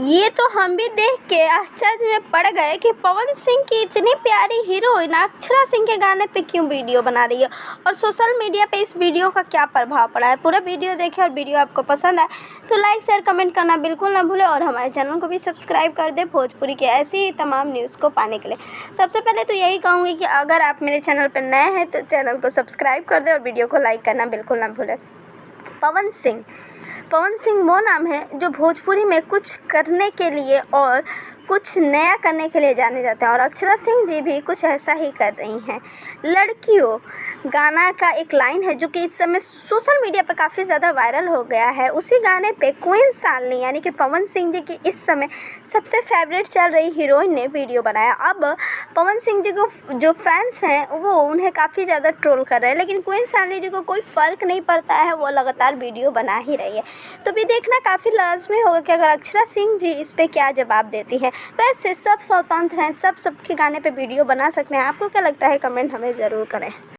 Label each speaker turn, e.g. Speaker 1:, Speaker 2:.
Speaker 1: ये तो हम भी देख के आश्चर्य में पड़ गए कि पवन सिंह की इतनी प्यारी हीरोइन अक्षरा सिंह के गाने पे क्यों वीडियो बना रही है और सोशल मीडिया पे इस वीडियो का क्या प्रभाव पड़ा है। पूरा वीडियो देखें और वीडियो आपको पसंद आए तो लाइक शेयर कमेंट करना बिल्कुल ना भूलें और हमारे चैनल को भी सब्सक्राइब कर दें भोजपुरी के ऐसी ही तमाम न्यूज़ को पाने के लिए। सबसे पहले तो यही कहूँगी कि अगर आप मेरे चैनल पर नए हैं तो चैनल को सब्सक्राइब कर दें और वीडियो को लाइक करना बिल्कुल ना भूलें। पवन सिंह वो नाम है जो भोजपुरी में कुछ करने के लिए और कुछ नया करने के लिए जाने जाते हैं और अक्षरा सिंह जी भी कुछ ऐसा ही कर रही हैं। लड़कियों गाना का एक लाइन है जो कि इस समय सोशल मीडिया पर काफ़ी ज़्यादा वायरल हो गया है। उसी गाने पे क्वीन शालिनी यानी कि पवन सिंह जी की इस समय सबसे फेवरेट चल रही हीरोइन ने वीडियो बनाया। अब पवन सिंह जी को जो फैंस हैं वो उन्हें काफ़ी ज़्यादा ट्रोल कर रहे हैं, लेकिन क्वीन शालिनी जी को कोई फ़र्क नहीं पड़ता है, वो लगातार वीडियो बना ही रही है। तो भी देखना काफ़ी लाजमी होगा कि अगर अक्षरा सिंह जी इस पर क्या जवाब देती हैं। वैसे सब स्वतंत्र हैं, सबके गाने पे वीडियो बना सकते हैं। आपको क्या लगता है कमेंट हमें ज़रूर करें।